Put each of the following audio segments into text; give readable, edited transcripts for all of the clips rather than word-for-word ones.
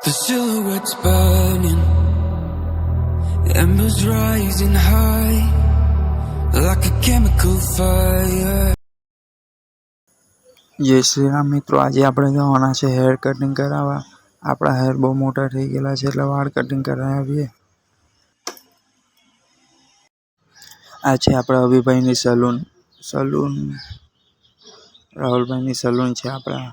The silhouettes burning, embers rising high, like a chemical fire. જય શ્રી રામ મિત્રો, આજે આપણે જવાના છે હેર કટિંગ કરાવવા. આપણા હેર બહુ મોટા થઈ ગયેલા છે એટલે વાળ કટિંગ કરાવી આવીએ. આ છે આપણા અભિભાઈની સલૂન રાહુલભાઈની સલૂન છે આપણા.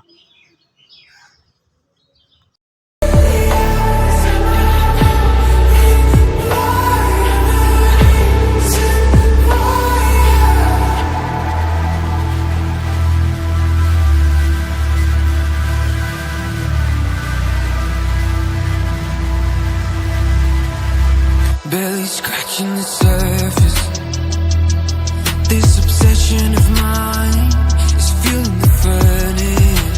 Barely scratching the surface. This obsession of mine is fueling the furnace.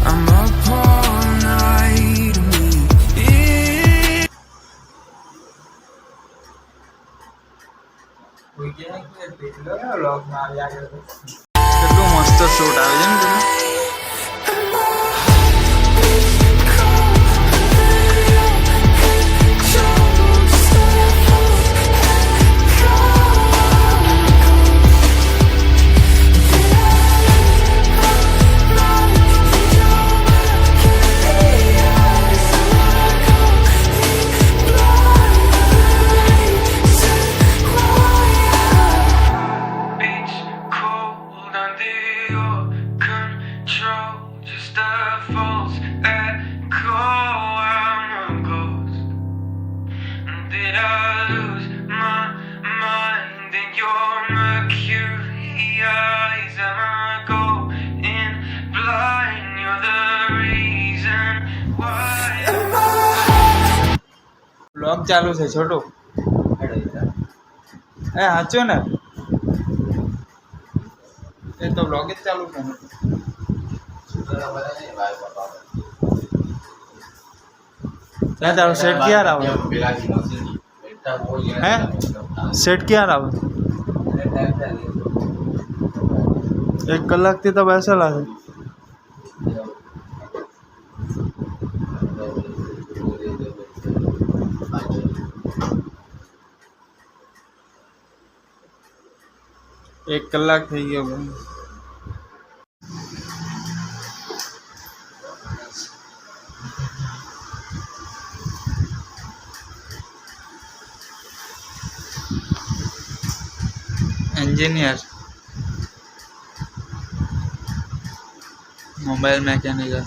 I'm up all night to make it. કેટલું મસ્ત શૂટ આવે છે ને. Did I lose my mind in your mercury eyes? Am I going blind? You're the reason why. Blog ચાલુ છે છોટું. એ સાચું ને, એ તો બ્લોગ જ ચાલુ છે ને. ત્યાં તારો સેટ ક્યારે આવે? હે સેટ ક્યારે આવે? 1 કલાકથી તો બેસેલા છે. એક કલાક થઈ ગયો ભાઈ. Engineer, mobile mechanical.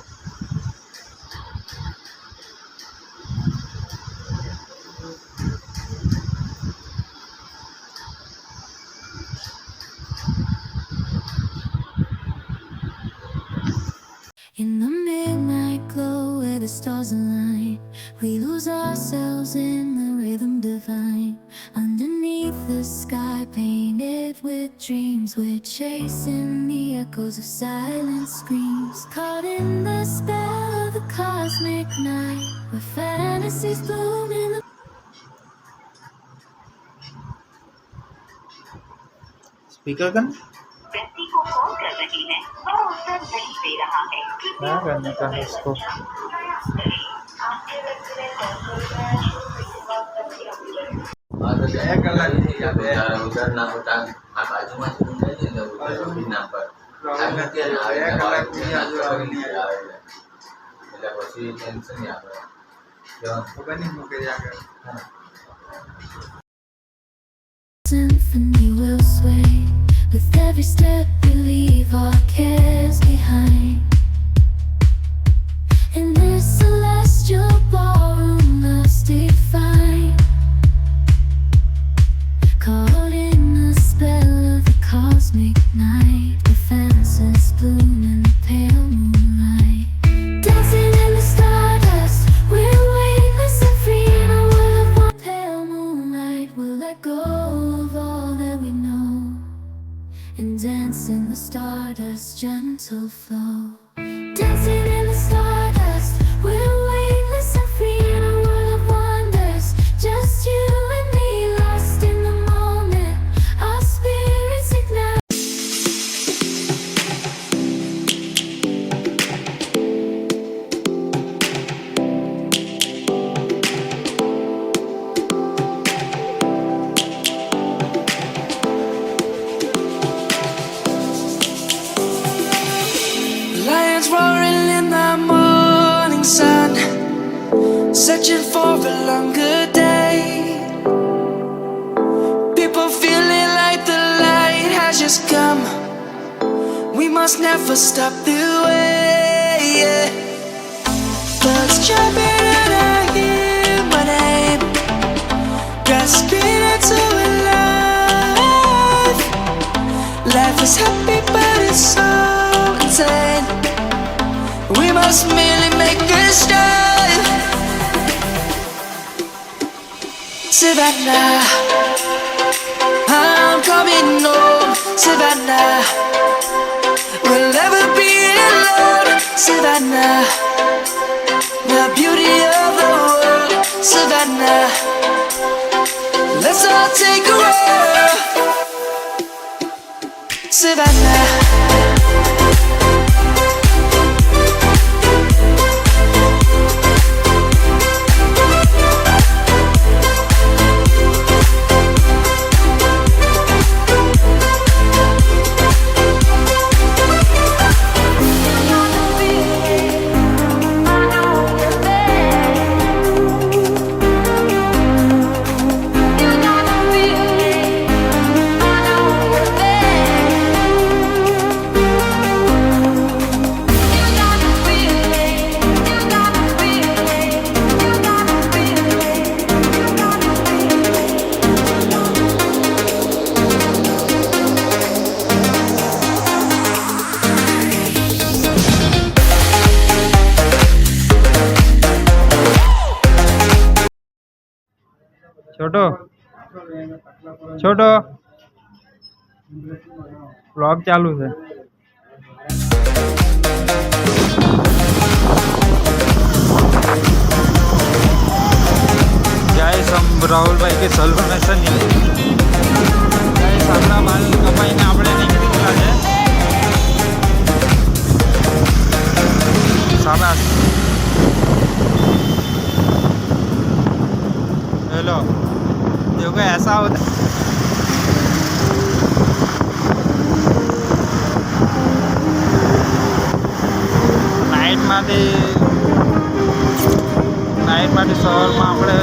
In the midnight glow where the stars align, we lose ourselves in the rhythm divine. Underneath the sky painted with dreams, we're chasing the echoes of silent screams. Caught in the spell of the cosmic night, where fantasies bloom in the speaker कर व्यक्ति को call कर रही है वह उत्तर नहीं दे रहा है। क्या करने का है इसको? ઉધર ના હોતા આ બાજુમાં જ ઊંઘાય છે ને ઉધર ના પર એટલે પછી ટેન્શન નહીં આપણે ખબર નહીં હું કરી આગળ. symphony will sway. With every step we leave our cares behind. In this celestial ballroom, love's defined. Caught in the spell of the cosmic night, the fences bloom in the pale moonlight. Dancing in the stardust, we're weightless and free in a world of one. Pale moonlight, we'll let go of all that we know and dance in the stardust gentle flow. Dancing in the stardust, we're weightless and free in a world of wonders. Just you and me, lost in the moment. Our spirits ignite. roaring in the morning sun, searching for a longer day. People feeling like the light has just come. We must never stop the way. Yeah. Birds jumping and I hear my name, grasping into a life. Life is happy but it's so insane. We must merely make a start. Savannah, I'm coming home. Savannah, we'll never be alone. Savannah, the beauty of the world. Savannah, let's all take a walk. Savannah. छोटो छोटो vlog चालू है। Guys हम राहुल भाई के sulphonation guys આપણા માલ કમાઈને આપણે નીકળી ગયા છે। શાબાશ हेलो देखो ऐसा होता नाइट માટે સવારમાં આપણે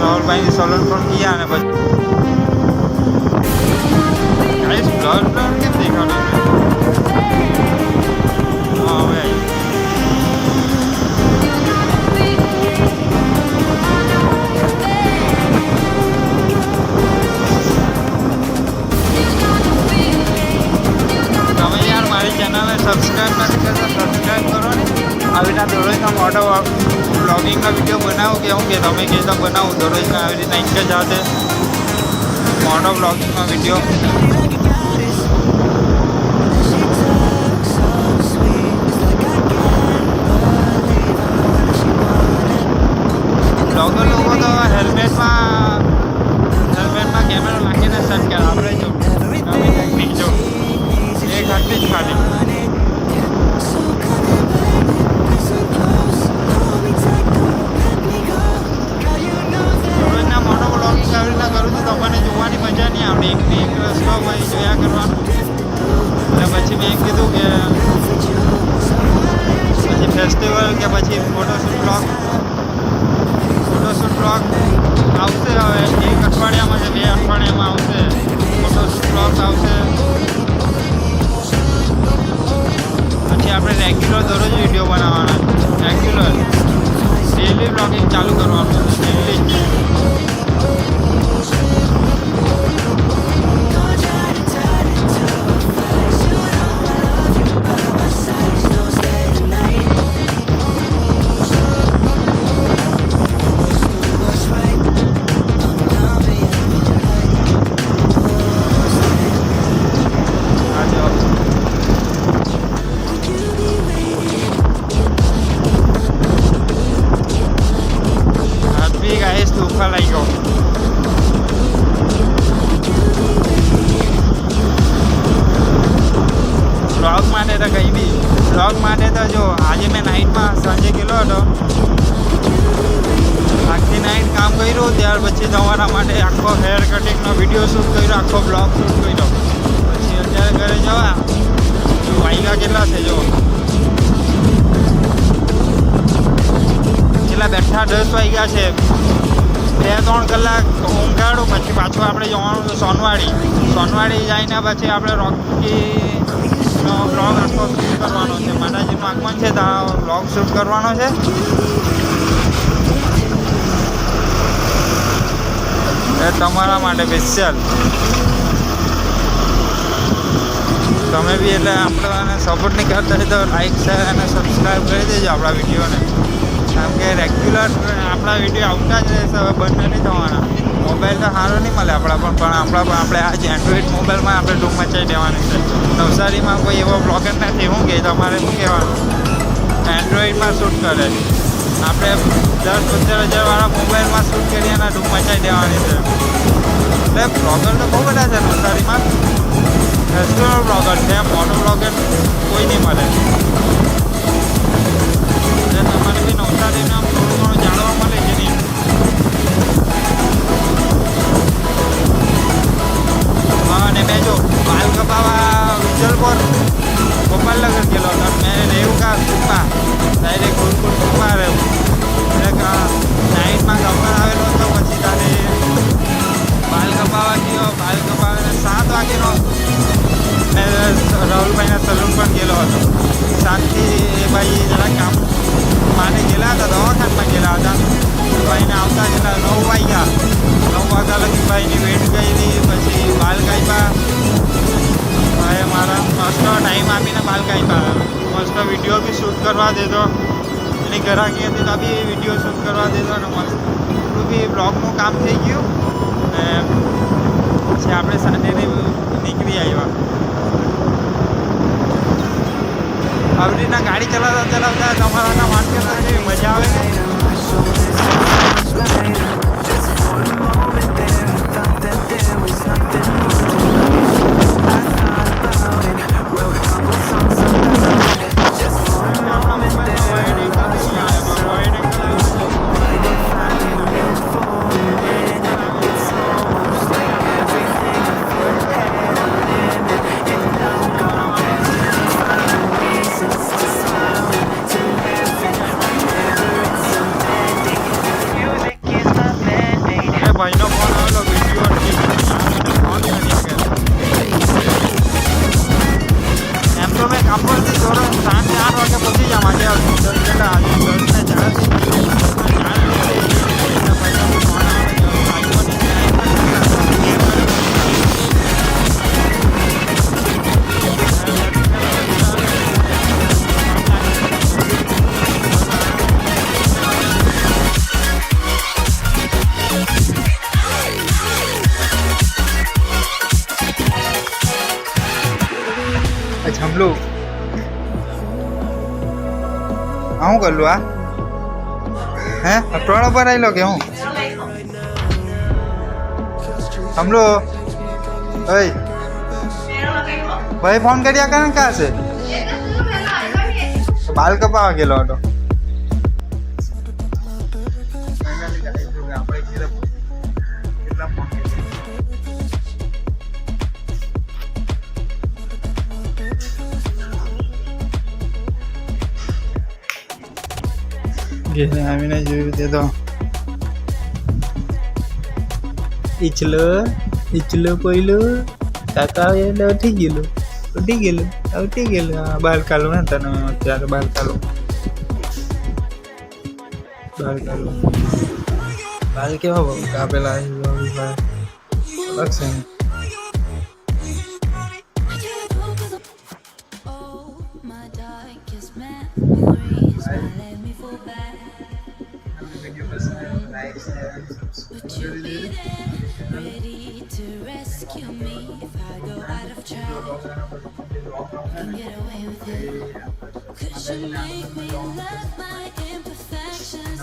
રાહુલભાઈની સલૂન પણ ગયા અને પછી ગાઈસ બ્લર કેમ દેખાડો છે? હા હવે चैनल सब्सक्राइब नहीं करता सब्सक्राइब करो ने આવી રીતના દરરોજના મોટો બ્લોગિંગના વિડીયો બનાવું કેવું કે તમે કહેતા બનાવું દરરોજના આવી રીતના એક જ સાથે મોટો બ્લોગિંગનો વિડીયો બ્લોગર લોકો તો હેલ્મેટમાં કેમેરો નાખીને સેટ કરે આપણે જો નવી ટેકનિક જો એક હાથથી જ ખાલી રોજના મોટો બ્લોગિંગ આવી રીતના કરું છું તમને જોવાની મજા નહીં આવડે એકને એક રસ્તો ભાઈ જોયા કરવાનો એટલે પછી મેં કીધું કે પછી ફેસ્ટિવલ કે પછી ફોટોશૂટ બ્લોગ આવશે હવે એક અઠવાડિયામાં છે 2 અઠવાડિયામાં આવશે ફોટોશૂટ બ્લોગ આવશે પછી આપણે રેગ્યુલર દરરોજ વિડીયો બનાવવાના રેગ્યુલર ડેલી બ્લોગિંગ ચાલુ કરવાનું છે ડેલી બ્લોગ માટે તો જો આજે મેં નાઇટમાં સાંજે ગયેલો હતો આખી નાઇટ કામ કર્યું ત્યાર પછી તમારા માટે આખો હેર કટિંગનો વિડીયો શૂટ કર્યો આખો બ્લોગ શૂટ કર્યો પછી અત્યારે ઘરે જવા વાગ્યા કેટલા છે જો પાછા 10 વાગ્યા છે. 2-3 કલાક ઊંઘાડું પછી પાછું આપણે જવાનું છે સોનવાડી જઈને પછી આપણે રોકીનો બ્લોગ આખો શૂટ કરવાનો છે. માતાજીનું આગમન છે તો બ્લોગ શૂટ કરવાનો છે. એ તમારા માટે સ્પેશિયલ. તમે બી એટલે આપણને સપોર્ટ નહીં કરતા હોય તો લાઈક શેર અને સબસ્ક્રાઈબ કરી દેજો આપણા વિડીયોને. કારણ કે રેગ્યુલર આપણા વિડીયો આવતા જ રહેશે. હવે બંધ નહીં થવાના. મોબાઈલ તો સારો નહીં મળે પણ આપણે આજે એન્ડ્રોઈડ મોબાઈલમાં આપણે ધૂમ મચાવી દેવાની છે. નવસારીમાં કોઈ એવો બ્લોગર નથી. શું કહે તમારે શું કહેવાનું? એન્ડ્રોઈડમાં શૂટ કરે. આપણે 10-15 હજારવાળા મોબાઈલમાં શૂટ કરી અને ધૂમ મચાવી દેવાની છે. એટલે બ્લોગર તો બહુ બધા છે નવસારીમાં. રેસ્ટોરન્ટ બ્લોગર છે. મોટો બ્લોગર કોઈ નહીં મળે. એટલે તમારે બી નવસારીને આમ થોડું ઘણું જાણવા મળે છે નહીં. અને મેં જો બાલ કપાવા વિજલપોર ગોપાલનગર ગયેલો હતો. મેં રહેવું કા કૃપા ડાયરેક્ટ ગુરુકુળ કૃપા રહેવું. એટલે નાઇટમાં ગમન આવેલો હતો. પછી તારે બાલ કપાવા ગયો. બાલ કપાવીને 7 વાગ્યાનો મેં રાહુલભાઈના સલૂન પણ ગયેલો હતો. 7થી એ ભાઈ જરા કામ માટે ગયેલા હતા. દવાખાનામાં ગયેલા હતા. ભાઈને આવતા ગયેલા 9 વાગ્યા. 9 વાગ્યા લગી ભાઈની વેટ કરી. પછી બાલ કાપ્યા. ભાઈ મારા મસ્ત ટાઈમ આપીને બાલ કાપ્યા. મસ્ત વિડીયો બી શૂટ કરવા દેતો. એની ઘરાકી હતી તો બી વિડીયો શૂટ કરવા દેતો. અને મસ્ત એટલું બી બ્લોગનું કામ થઈ ગયું. ને પછી આપણે સાંજે નીકળી આવ્યા. આવી રીતના ગાડી ચલાવતા તમારા વાત કરતા મજા આવે ને. ભાઈનો ફોન આવેલો વિડીયો ફોન કરી એમ તો મેં કામ પરથી થોડો 7-8 વાગે પહોંચી જામ. આજે 10 કેટલા આજે 10 જમલું હું કરલું આ હે અટવાડો પર આવેલો કે હું હમલો ભાઈ ફોન કર્યા કરે ને કાં છે બાલ કપાવા ગયેલો હતો. ઘેરે આવીને જોયું તે તો ઈચલો પહેલો કાકા એટલે ઉઠી ગયેલું હા બાલ કાલું ને તને અત્યારે બાલ કાલું બાલ કેવા બહુ કાપેલા અલગ છે. Would you be there, ready to rescue me if I go out of track and get away with it? Could you make me love my imperfections?